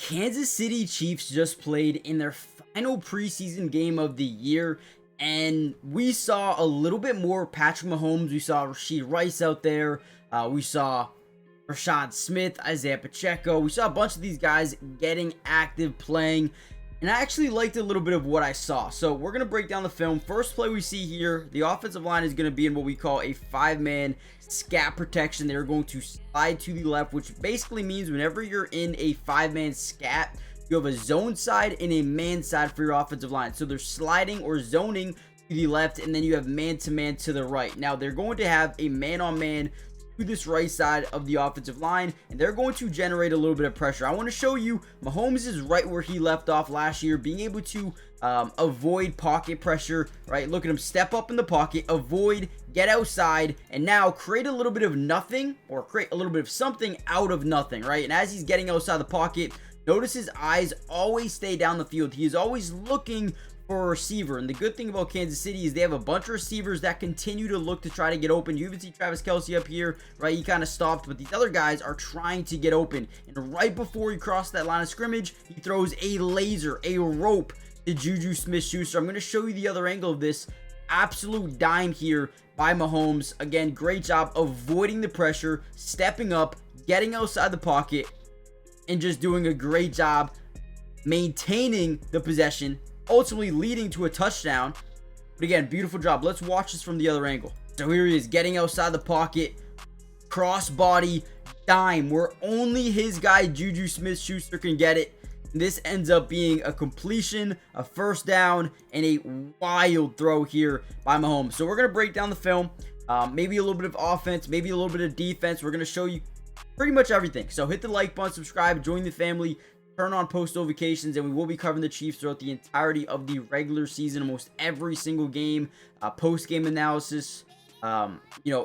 Kansas City Chiefs just played in their final preseason game of the year, and we saw a little bit more Patrick Mahomes. We saw Rashid Rice out there. We saw Rashad Smith, Isaiah Pacheco. We saw a bunch of these guys getting active, playing, and I actually liked a little bit of what I saw. So we're going to break down the film. First play we see here, the offensive line is going to be in what we call a 5-man scat protection. They're going to slide to the left, which basically means whenever you're in a 5-man scat, you have a zone side and a man side for your offensive line. So they're sliding or zoning to the left, and then you have man-to-man to the right. Now they're going to have a man-on-man to this right side of the offensive line, and they're going to generate a little bit of pressure. I want to show you Mahomes is right where he left off last year, being able to avoid pocket pressure, right? Look at him step up in the pocket, avoid, get outside, and now create a little bit of nothing, or create a little bit of something out of nothing, right? And as he's getting outside the pocket, notice his eyes always stay down the field. He is always looking for a receiver. And the good thing about Kansas City is they have a bunch of receivers that continue to look to try to get open. You even see Travis Kelce up here, right? He kind of stopped, but these other guys are trying to get open. And right before he crossed that line of scrimmage, he throws a laser, a rope to Juju Smith-Schuster. I'm going to show you the other angle of this. Absolute dime here by Mahomes. Again, great job avoiding the pressure, stepping up, getting outside the pocket, and just doing a great job maintaining the possession, ultimately leading to a touchdown. But again, beautiful job. Let's watch this from the other angle. So here he is getting outside the pocket, crossbody dime where only his guy Juju Smith-Schuster can get it. And this ends up being a completion, a first down, and a wild throw here by Mahomes. So we're going to break down the film, maybe a little bit of offense, maybe a little bit of defense. We're going to show you pretty much everything. So hit the like button, subscribe, join the family, turn on post notifications, and we will be covering the Chiefs throughout the entirety of the regular season, almost every single game, post-game analysis,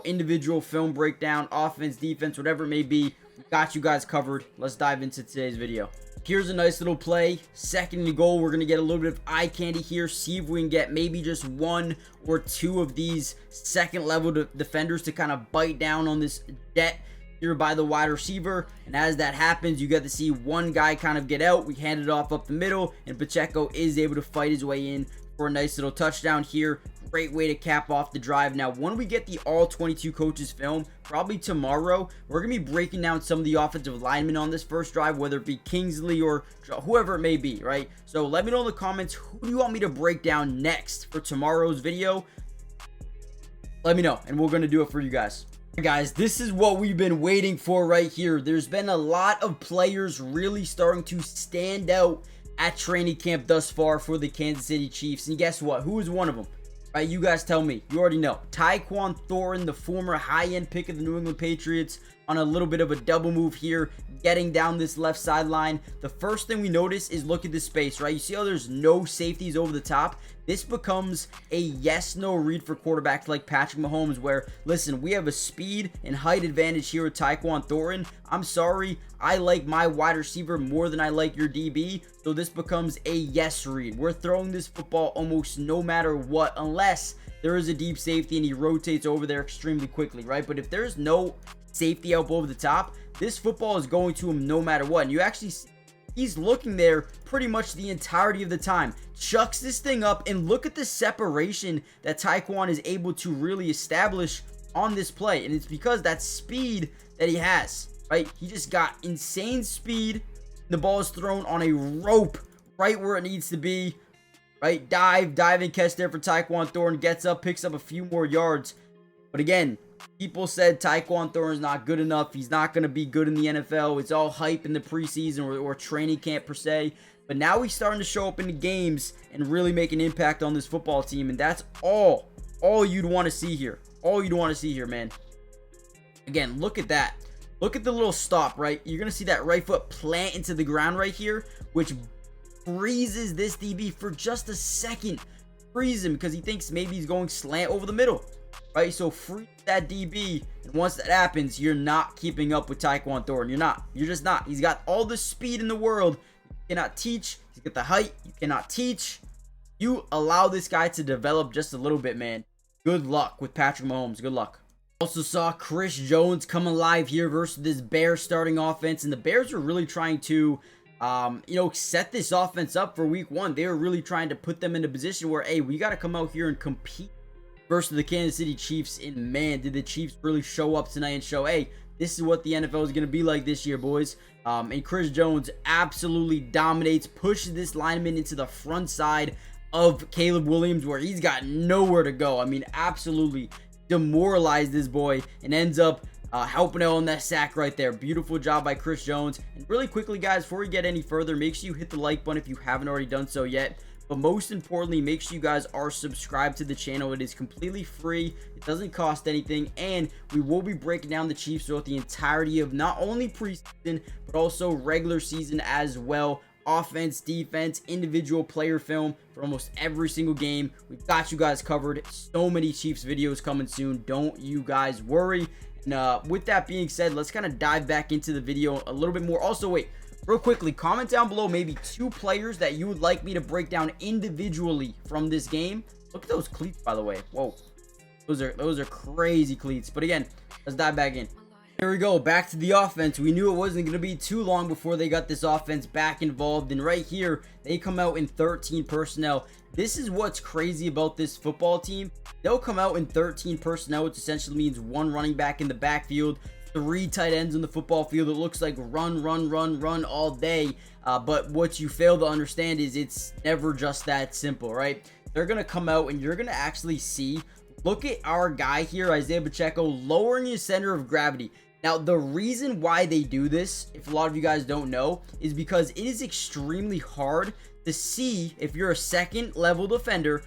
individual film breakdown, offense, defense, whatever it may be. We got you guys covered. Let's dive into today's video. Here's a nice little play, 2nd and goal. We're going to get a little bit of eye candy here, see if we can get maybe just 1 or 2 of these second level defenders to kind of bite down on this jet here by the wide receiver. And as that happens, you get to see one guy kind of get out. We hand it off up the middle, and Pacheco is able to fight his way in for a nice little touchdown here. Great way to cap off the drive. Now, when we get the all 22 coaches film, probably tomorrow, we're going to be breaking down some of the offensive linemen on this first drive, whether it be Kingsley or whoever it may be, right? So let me know in the comments, who do you want me to break down next for tomorrow's video? Let me know, and we're going to do it for you guys. Guys, this is what we've been waiting for right here. There's been a lot of players really starting to stand out at training camp thus far for the Kansas City Chiefs. And guess what? Who is one of them? Right, you guys tell me. You already know. Taekwon Thornton, the former high-end pick of the New England Patriots, on a little bit of a double move here, getting down this left sideline. The first thing we notice is look at this space, right? You see how there's no safeties over the top? This becomes a yes-no read for quarterbacks like Patrick Mahomes, where, listen, we have a speed and height advantage here with Taekwon Thornton. I'm sorry, I like my wide receiver more than I like your DB, so this becomes a yes read. We're throwing this football almost no matter what, unless there is a deep safety and he rotates over there extremely quickly, right? But if there's no safety up over the top, this football is going to him no matter what. And you actually see he's looking there pretty much the entirety of the time. Chucks this thing up, and look at the separation that Taekwon is able to really establish on this play. And it's because that speed that he has, right? He just got insane speed. The ball is thrown on a rope right where it needs to be, right? Dive and catch there for Taekwon Thornton. Gets up, picks up a few more yards. But again, people said Taekwon Thornton is not good enough. He's not going to be good in the NFL. It's all hype in the preseason or training camp per se. But now he's starting to show up in the games and really make an impact on this football team. And that's all you'd want to see here. All you'd want to see here, man. Again, look at that. Look at the little stop, right? You're going to see that right foot plant into the ground right here, which freezes this DB for just a second. Freeze him because he thinks maybe he's going slant over the middle. Right, so freeze that DB, and once that happens, you're not keeping up with Taekwon Thornton. You're not. You're just not. He's got all the speed in the world. You cannot teach. He's got the height. You cannot teach. You allow this guy to develop just a little bit, man. Good luck with Patrick Mahomes. Good luck. Also saw Chris Jones come alive here versus this Bears starting offense, and the Bears are really trying to set this offense up for week 1. They were really trying to put them in a position where, hey, we got to come out here and compete versus the Kansas City Chiefs. And man, did the Chiefs really show up tonight and show, hey, this is what the NFL is going to be like this year, boys. And Chris Jones absolutely dominates, pushes this lineman into the front side of Caleb Williams where he's got nowhere to go. I mean, absolutely demoralized this boy and ends up helping out on that sack right there. Beautiful job by Chris Jones. And really quickly, guys, before we get any further, make sure you hit the like button if you haven't already done so yet. But most importantly, make sure you guys are subscribed to the channel. It is completely free. It doesn't cost anything. And we will be breaking down the Chiefs throughout the entirety of not only preseason, but also regular season as well. Offense, defense, individual player film for almost every single game. We've got you guys covered. So many Chiefs videos coming soon. Don't you guys worry. And with that being said, let's kind of dive back into the video a little bit more. Also, wait. Real quickly, comment down below maybe 2 players that you would like me to break down individually from this game. Look at those cleats, by the way. Whoa. Those are crazy cleats. But again, let's dive back in. Here we go. Back to the offense. We knew it wasn't going to be too long before they got this offense back involved. And right here, they come out in 13 personnel. This is what's crazy about this football team. They'll come out in 13 personnel, which essentially means 1 running back in the backfield, 3 tight ends on the football field. It looks like run all day. But what you fail to understand is it's never just that simple, right? They're going to come out and you're going to actually see, look at our guy here, Isaiah Pacheco, lowering his center of gravity. Now, the reason why they do this, if a lot of you guys don't know, is because it is extremely hard to see, if you're a second level defender,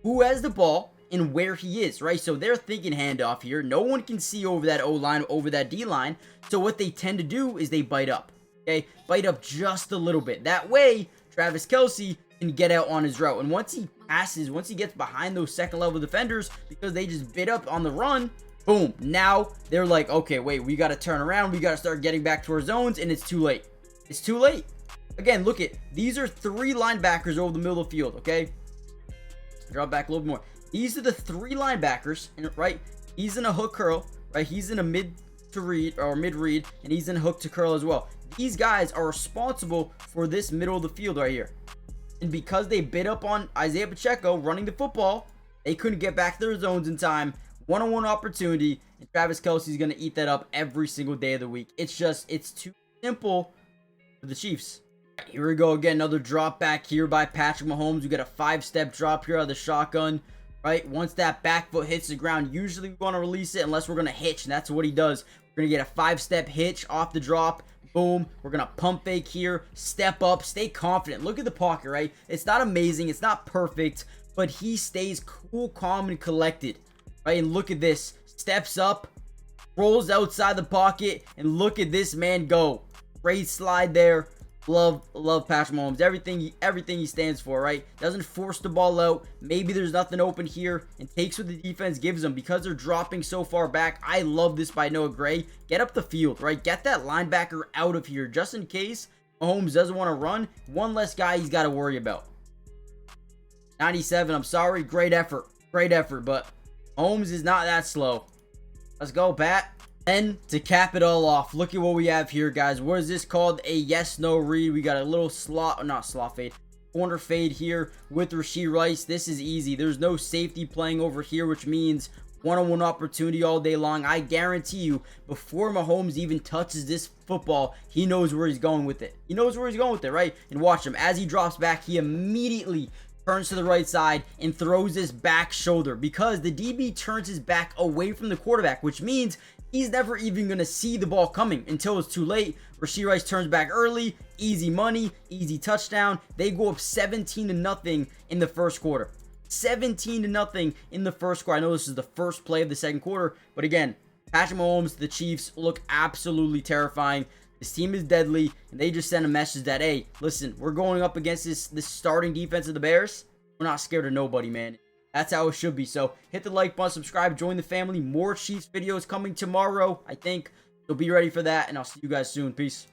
who has the ball and where he is, right? So they're thinking handoff here. No one can see over that O-line, over that D-line. So what they tend to do is they bite up, okay? Bite up just a little bit. That way, Travis Kelce can get out on his route. And once he passes, once he gets behind those second level defenders, because they just bit up on the run, boom. Now they're like, okay, wait, we got to turn around. We got to start getting back to our zones, and it's too late. It's too late. Again, look at, these are 3 linebackers over the middle of the field, okay? Drop back a little bit more. These are the 3 linebackers, right? He's in a hook curl, right? He's in a mid read, and he's in a hook to curl as well. These guys are responsible for this middle of the field right here. And because they bit up on Isaiah Pacheco running the football, they couldn't get back to their zones in time. One-on-one opportunity, and Travis Kelce's going to eat that up every single day of the week. It's too simple for the Chiefs. Here we go again. Another drop back here by Patrick Mahomes. We got a 5-step drop here out of the shotgun, right? Once that back foot hits the ground, usually we want to release it unless we're going to hitch, and that's what he does. We're going to get a 5-step hitch off the drop. Boom. We're going to pump fake here, step up, stay confident. Look at the pocket, right? It's not amazing. It's not perfect, but he stays cool, calm, and collected, right? And look at this. Steps up, rolls outside the pocket, and look at this man go. Great slide there. Love Patrick Mahomes. Everything he stands for, right? Doesn't force the ball out. Maybe there's nothing open here, and takes what the defense gives them because they're dropping so far back. I love this by Noah Gray. Get up the field, right? Get that linebacker out of here just in case Mahomes doesn't want to run. One less guy he's got to worry about. 97, I'm sorry. Great effort, but Mahomes is not that slow. Let's go, Pat. And to cap it all off, look at what we have here, guys. What is this called? A yes-no read. We got a little corner fade here with Rashee Rice. This is easy. There's no safety playing over here, which means one-on-one opportunity all day long. I guarantee you, before Mahomes even touches this football, he knows where he's going with it. He knows where he's going with it, right? And watch him. As he drops back, he immediately turns to the right side and throws his back shoulder because the DB turns his back away from the quarterback, which means he's never even going to see the ball coming until it's too late. Rashee Rice turns back early. Easy money. Easy touchdown. They go up 17-0 in the first quarter. 17-0 in the first quarter. I know this is the first play of the second quarter, but again, Patrick Mahomes, the Chiefs look absolutely terrifying. This team is deadly, and they just send a message that, hey, listen, we're going up against this starting defense of the Bears. We're not scared of nobody, man. That's how it should be. So hit the like button, subscribe, join the family. More Chiefs videos coming tomorrow, I think. So be ready for that, and I'll see you guys soon. Peace.